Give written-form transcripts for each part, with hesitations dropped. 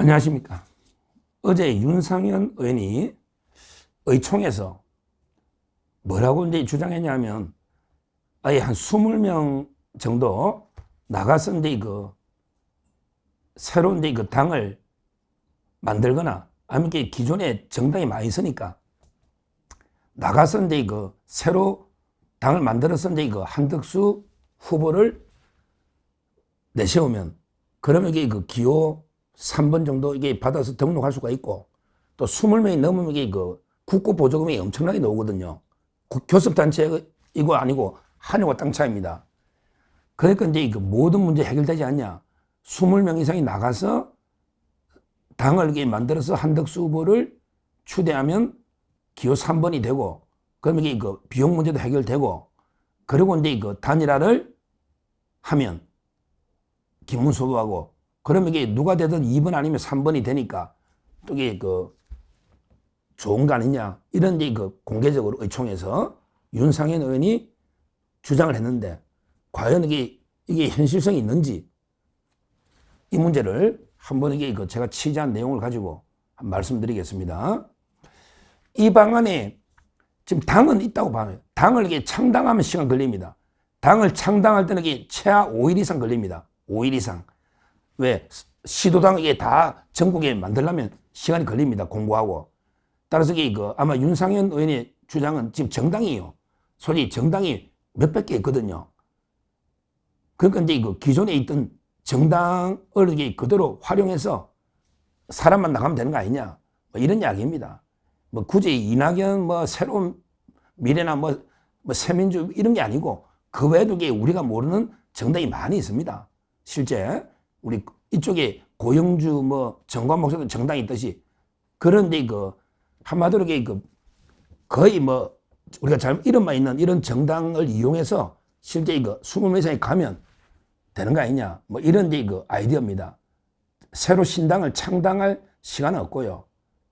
안녕하십니까. 어제 윤상현 의원이 의총에서 뭐라고 이제 주장했냐면 아예 한 20명 정도 나가서 이제 새로운 이제 당을 만들거나 아니면 기존에 정당이 많이 있으니까 나가서 이제 새로 당을 만들어서 이제 한덕수 후보를 내세우면 그러면 이게 기호 3번 정도 이게 받아서 등록할 수가 있고 또 20명이 넘으면 이게 국고 보조금이 엄청나게 나오거든요. 교섭단체 이거 아니고 하늘과 땅 차이입니다. 그러니까 이제 모든 문제 해결되지 않냐. 20명 이상이 나가서 당을 이렇게 만들어서 한덕수 후보를 추대하면 기호 3번이 되고 그러면 이게 비용 문제도 해결되고 그리고 이제 단일화를 하면 김문수 후보하고 그러면 이게 누가 되든 2번 아니면 3번이 되니까 또 이게 좋은 거 아니냐. 이런 이제 공개적으로 의총에서 윤상현 의원이 주장을 했는데 과연 이게 현실성이 있는지 이 문제를 한번 이게 제가 취재한 내용을 가지고 말씀드리겠습니다. 이 방안에 지금 당은 있다고 봐요. 당을 이게 창당하면 시간 걸립니다. 당을 창당할 때는 이게 최하 5일 이상 걸립니다. 5일 이상. 왜? 시도당 이게 다 전국에 만들려면 시간이 걸립니다. 공부하고. 따라서 이게 아마 윤상현 의원의 주장은 지금 정당이에요. 솔직히 정당이 몇백 개 있거든요. 그러니까 이제 기존에 있던 정당을 이게 그대로 활용해서 사람만 나가면 되는 거 아니냐. 뭐 이런 이야기입니다. 뭐 굳이 이낙연 뭐 새로운 미래나 뭐 새민주 이런 게 아니고 그 외에도 이게 우리가 모르는 정당이 많이 있습니다. 실제 우리 이쪽에 고영주 뭐 정관 목사도 정당이 있듯이 그런데 한마디로 거의 뭐 우리가 잘 이름만 있는 이런 정당을 이용해서 실제 20명 이상이 가면 되는 거 아니냐. 뭐 이런 아이디어입니다. 새로 신당을 창당할 시간은 없고요.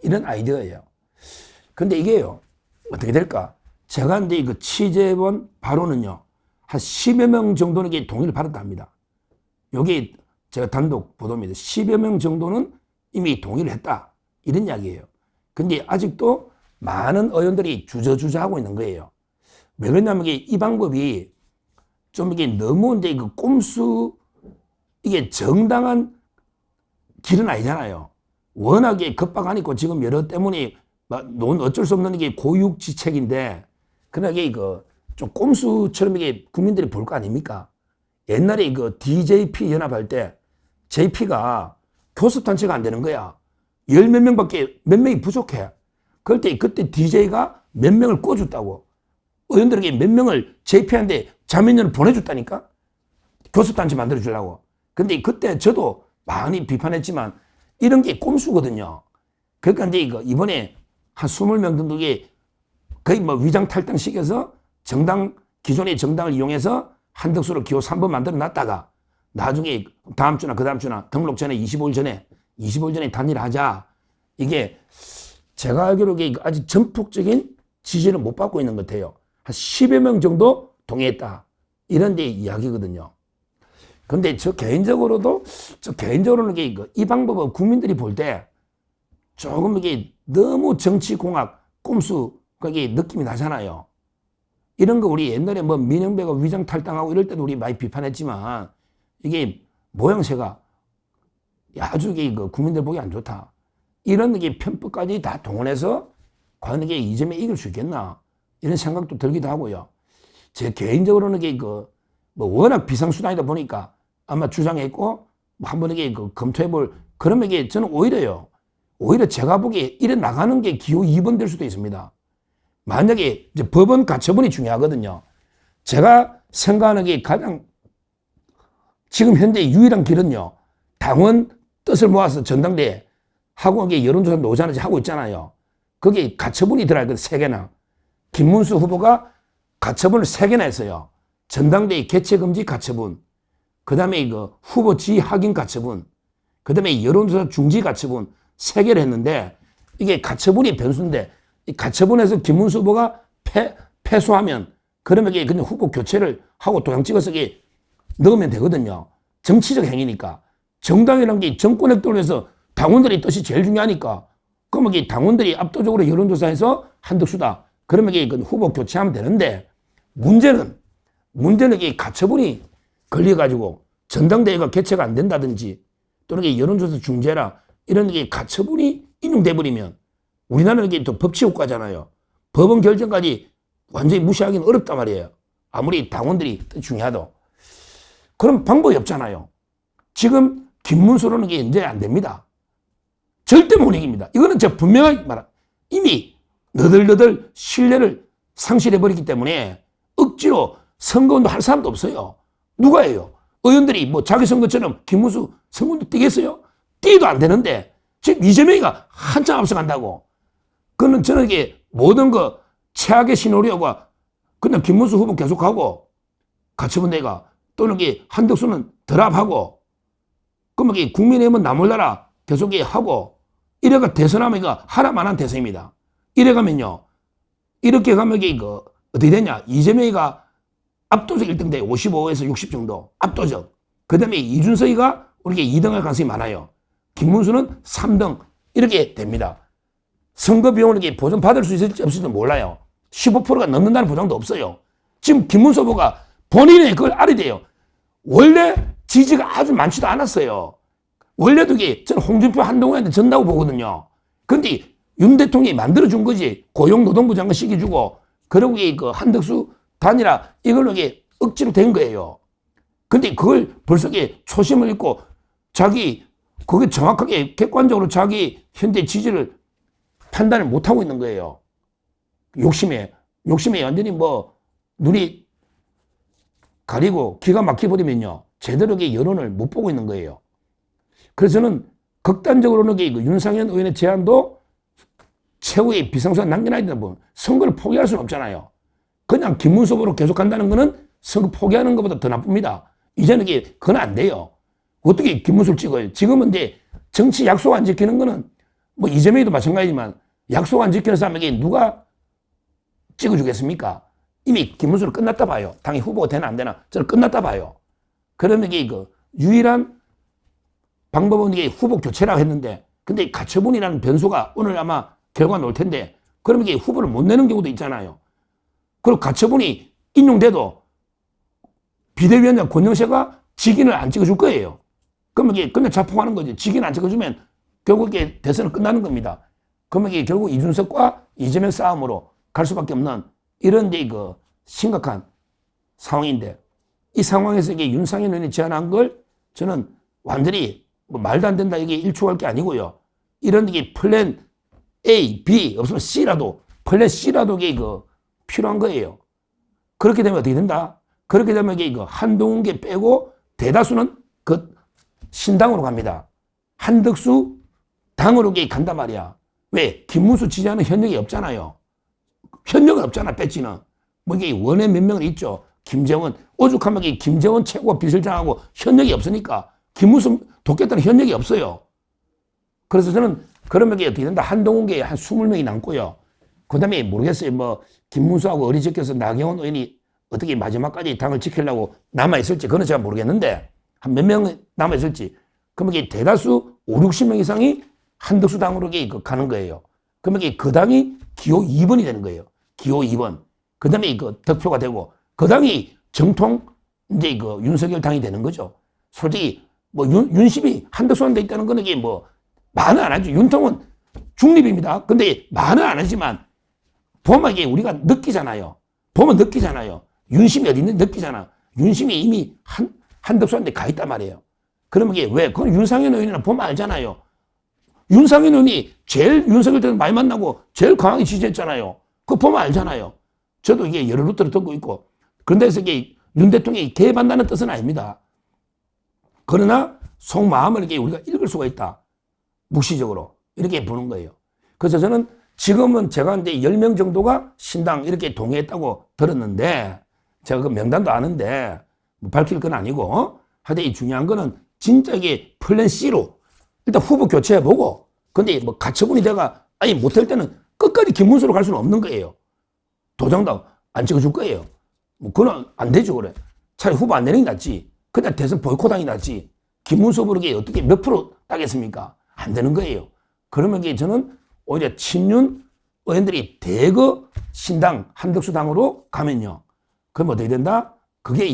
이런 아이디어예요. 근데 이게요. 어떻게 될까? 제가 이제 취재해본 바로는요. 한 10여 명 정도는 이게 동의를 받았다 합니다. 여기 제가 단독 보도입니다. 10여 명 정도는 이미 동의를 했다. 이런 이야기예요. 근데 아직도 많은 의원들이 주저주저하고 있는 거예요. 왜 그러냐면 이 방법이 좀 이게 너무 이제 꼼수 이게 정당한 길은 아니잖아요. 워낙에 겁박 아니고 지금 여러 때문에 어쩔 수 없는 이게 고육지책인데 그러나 이게 좀 꼼수처럼 이게 국민들이 볼 거 아닙니까? 옛날에 DJP 연합할 때 JP가 교섭단체가 안 되는 거야. 열 몇 명밖에 몇 명이 부족해. 그때 DJ가 몇 명을 꿔줬다고. 의원들에게 몇 명을 JP한테 자민련을 보내줬다니까. 교섭단체 만들어주려고. 근데 그때 저도 많이 비판했지만 이런 게 꼼수거든요. 그러니까 이제 이번에 한 20명 정도 거의 뭐 위장 탈당시켜서 기존의 정당을 이용해서 한덕수를 기호 3번 만들어 놨다가 나중에 다음 주나 그 다음 주나 등록 전에 25일 전에 단일하자. 이게 제가 알기로 아직 전폭적인 지지를 못 받고 있는 것 같아요. 한 10여 명 정도 동의했다. 이런 데 이야기거든요. 근데 저 개인적으로는 이 방법은 국민들이 볼 때 조금 이게 너무 정치공학 꼼수 그게 느낌이 나잖아요. 이런 거 우리 옛날에 뭐 민영배가 위장 탈당하고 이럴 때도 우리 많이 비판했지만 이게 모양새가 아주 국민들 보기 안 좋다. 이런 편법까지 다 동원해서 과연 이게 이 점에 이길 수 있겠나 이런 생각도 들기도 하고요. 제 개인적으로는 뭐 워낙 비상수단이다 보니까 아마 주장했고 뭐 한번 검토해볼 그러면 저는 오히려 제가 보기에 이래 나가는 게 기호 2번 될 수도 있습니다. 만약에 이제 법원 가처분이 중요하거든요. 제가 생각하는 게 가장 지금 현재 유일한 길은요. 당원 뜻을 모아서 전당대회 하고 여론조사 노자는지 하고 있잖아요. 거기에 가처분이 들어야 거든 3개나. 김문수 후보가 가처분을 3개나 했어요. 전당대회 개최금지 가처분, 그 다음에 후보 지위 확인 가처분, 그 다음에 여론조사 중지 가처분 3개를 했는데 이게 가처분이 변수인데 이 가처분에서 김문수 후보가 패소하면 그러면 그냥 후보 교체를 하고 도장 찍어서 넣으면 되거든요. 정치적 행위니까. 정당이라는 게 정권에 돌려서 당원들의 뜻이 제일 중요하니까. 그러면 이게 당원들이 압도적으로 여론조사에서 한덕수다. 그러면 이게 후보 교체하면 되는데, 문제는 이게 가처분이 걸려가지고 전당대회가 개최가 안 된다든지 또는 이게 여론조사 중재라 이런 게 가처분이 인용돼 버리면 우리나라는 이게 또 법치 국가잖아요. 법원 결정까지 완전히 무시하기는 어렵단 말이에요. 아무리 당원들이 중요하도. 그럼 방법이 없잖아요. 지금 김문수로는 이게 이제 안 됩니다. 절대 못 이깁니다. 이거는 제가 분명하게 말합니다. 이미 너덜너덜 신뢰를 상실해버렸기 때문에 억지로 선거운동 할 사람도 없어요. 누가 해요? 의원들이 뭐 자기 선거처럼 김문수 선거운동 뛰겠어요? 뛰어도 안 되는데 지금 이재명이가 한참 앞서간다고. 그는 저는 이게 모든 거 최악의 시나리오가 그냥 김문수 후보 계속하고 가처분대가 또는 이게 한덕수는 드랍하고 그러면 이게 국민의힘은 나몰라라 계속 하고 이래가 대선하면 이거 하나만한 대선입니다. 이래가면요. 이렇게 가면 이게 어떻게 되냐. 이재명이가 압도적 1등 돼. 55에서 60 정도. 압도적. 그 다음에 이준석이가 우리가 2등 할 가능성이 많아요. 김문수는 3등. 이렇게 됩니다. 선거 비용을 이렇게 보전 받을 수 있을지 없을지 몰라요. 15%가 넘는다는 보장도 없어요. 지금 김문수 후보가 본인의 그걸 알아야 돼요. 원래 지지가 아주 많지도 않았어요. 원래도 이게 저는 홍준표 한동훈한테 전다고 보거든요. 근데 윤 대통령이 만들어준 거지. 고용노동부 장관 시켜주고 그러고 이게 한덕수 단일화 이걸로 이게 억지로 된 거예요. 근데 그걸 벌써 이게 초심을 잃고 자기 그게 정확하게 객관적으로 자기 현재 지지를 판단을 못하고 있는 거예요. 욕심에 완전히 뭐 눈이 가리고 기가 막혀버리면요. 제대로 여론을 못 보고 있는 거예요. 그래서 저는 극단적으로는 윤상현 의원의 제안도 최후의 비상수가 남겨놔야 된다. 뭐 선거를 포기할 수는 없잖아요. 그냥 김문수 후보로 계속 간다는 거는 선거 포기하는 것보다 더 나쁩니다. 이제는 그건 안 돼요. 어떻게 김문수를 찍어요? 지금은 이제 정치 약속 안 지키는 거는 뭐 이재명이도 마찬가지지만 약속 안 지키는 사람에게 누가 찍어주겠습니까? 이미 김문수는 끝났다 봐요. 당연히 후보가 되나 안 되나 저는 끝났다 봐요. 그러면 이게 유일한 방법은 이게 후보 교체라고 했는데 근데 가처분이라는 변수가 오늘 아마 결과가 나올 텐데 그러면 이게 후보를 못 내는 경우도 있잖아요. 그리고 가처분이 인용돼도 비대위원장 권영세가 직인을 안 찍어줄 거예요. 그러면 이게 그냥 자폭하는 거지. 직인 안 찍어주면 결국 이게 대선은 끝나는 겁니다. 그러면 이게 결국 이준석과 이재명 싸움으로 갈 수밖에 없는 이런 이제 심각한 상황인데 이 상황에서 이게 윤상현 의원이 제안한 걸 저는 완전히 뭐 말도 안 된다 이게 일축할 게 아니고요. 이런 이게 플랜 A, B 없으면 C라도 플랜 C라도 이게 필요한 거예요. 그렇게 되면 어떻게 된다? 그렇게 되면 이게 한동훈계 빼고 대다수는 신당으로 갑니다. 한덕수 당으로 간단 말이야. 왜? 김문수 지지하는 현역이 없잖아요. 현역은 없잖아, 배지는. 뭐 이게 원외 몇 명은 있죠. 김재원, 오죽하면 김재원 최고 비서실장하고 현역이 없으니까 김문수 돕겠다는 현역이 없어요. 그래서 저는 그러면 이게 어떻게 된다? 한동훈계에 한 20명이 남고요. 그 다음에 모르겠어요. 뭐, 김문수하고 어리적혀서 나경원 의원이 어떻게 마지막까지 당을 지키려고 남아있을지, 그건 제가 모르겠는데, 한 몇 명 남아있을지. 그러면 이게 대다수 5, 60명 이상이 한덕수 당으로 가는 거예요. 그러면 이게 그 당이 기호 2번이 되는 거예요. 기호 2번. 그 다음에 득표가 되고, 그 당이 정통, 이제 윤석열 당이 되는 거죠. 솔직히, 뭐, 윤심이 한덕수한테 있다는 거는 이게 뭐, 말은 안 하죠. 윤통은 중립입니다. 근데 말은 안 하지만, 보면 이게 우리가 느끼잖아요. 보면 느끼잖아요. 윤심이 어디 있는지 느끼잖아. 윤심이 이미 한덕수한테 가 있단 말이에요. 그러면 이게 왜? 그건 윤상현 의원이나 보면 알잖아요. 윤상현 의원이 제일 윤석열 때는 많이 만나고 제일 강하게 지지했잖아요. 그거 보면 알잖아요. 저도 이게 여러 루트를 듣고 있고. 그런데 해서 이게 윤 대통령이 개입한다는 뜻은 아닙니다. 그러나 속마음을 이렇게 우리가 읽을 수가 있다. 묵시적으로. 이렇게 보는 거예요. 그래서 저는 지금은 제가 이제 10명 정도가 신당 이렇게 동의했다고 들었는데 제가 그 명단도 아는데 뭐 밝힐 건 아니고 하여튼 이 중요한 거는 진짜 이게 플랜 C로 일단 후보 교체해보고 근데 뭐 가처분이 내가 아니 못할 때는 끝까지 김문수로 갈 수는 없는 거예요. 도장도 안 찍어줄 거예요. 뭐 그건 안 되죠. 그래. 차라리 후보 안 내는 게 낫지. 그냥 대선 보이콧하는 게 낫지. 김문수 후보에게 어떻게 몇 프로 따겠습니까? 안 되는 거예요. 그러면 이게 저는 오히려 친윤 의원들이 대거 신당 한덕수 당으로 가면요. 그럼 어떻게 된다? 그게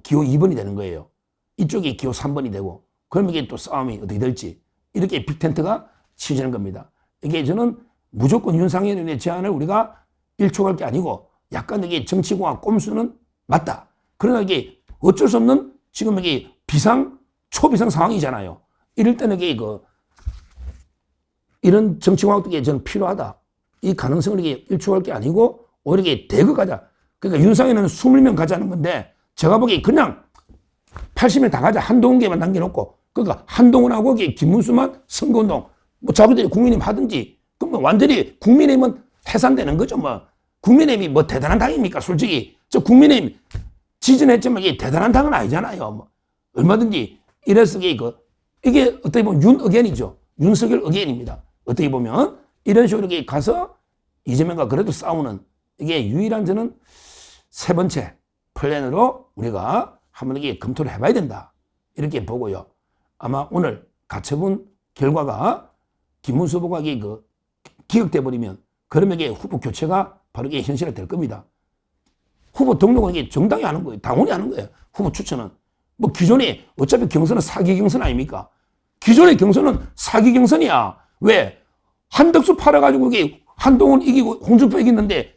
기호 2번이 되는 거예요. 이쪽이 기호 3번이 되고 그러면 이게 또 싸움이 어떻게 될지 이렇게 빅텐트가 치어지는 겁니다. 이게 저는 무조건 윤상현의 제안을 우리가 일촉할 게 아니고 약간 이게 정치공학 꼼수는 맞다. 그러나 이게 어쩔 수 없는 지금 이게 초비상 상황이잖아요. 이럴 때는 이게 이런 정치공학도 저는 필요하다. 이 가능성을 이게 일촉할 게 아니고 오히려 이게 대거 가자. 그러니까 윤상현은 20명 가자는 건데 제가 보기에 그냥 80명 다 가자. 한동훈계만 남겨놓고 그러니까 한동훈하고 김문수만 선거운동 뭐 자기들이 국민의힘 하든지 그러면 완전히 국민의힘은 해산되는 거죠. 뭐 국민의힘이 뭐 대단한 당입니까? 솔직히 저 국민의힘 지진했지만 이게 대단한 당은 아니잖아요. 뭐 얼마든지 이래서 이게 어떻게 보면 윤의견이죠. 윤석열 의견입니다. 어떻게 보면 이런 식으로 가서 이재명과 그래도 싸우는 이게 유일한 저는 세 번째 플랜으로 우리가 한번 이게 검토를 해봐야 된다. 이렇게 보고요. 아마 오늘 가처분 결과가 김문수 후보가 기각돼 버리면 그러면 이게 후보 교체가 바로 이게 현실화 될 겁니다. 후보 등록은 이게 정당이 하는 거예요. 당원이 하는 거예요. 후보 추천은. 뭐 기존에 어차피 경선은 사기 경선 아닙니까? 기존의 경선은 사기 경선이야. 왜? 한덕수 팔아가지고 이게 한동훈 이기고 홍준표 이겼는데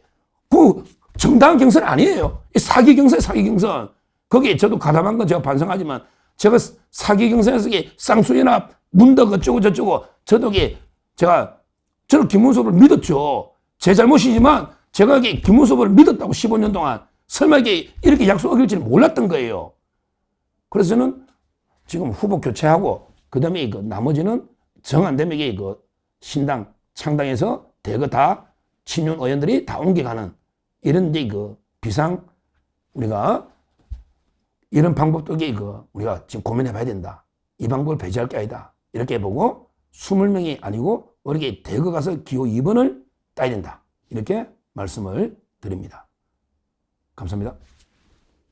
그 정당한 경선 아니에요. 사기 경선이에요. 사기 경선. 거기에 저도 가담한 건 제가 반성하지만 제가 사기 경선에서 쌍수연합 문덕 어쩌고 저쩌고 저도 저는 김문수 후보를 믿었죠. 제 잘못이지만 제가 김문수 후보를 믿었다고 15년 동안 설마 이렇게 약속 어길지는 몰랐던 거예요. 그래서 저는 지금 후보 교체하고 그다음에 나머지는 정 안 되면 신당 창당에서 대거 다 친윤 의원들이 다 옮겨가는 이런 비상 우리가 이런 방법도 우리가 지금 고민해 봐야 된다. 이 방법을 배제할 게 아니다. 이렇게 보고 20명이 아니고 우리가 대거 가서 기호 2번을 따야 된다. 이렇게 말씀을 드립니다. 감사합니다.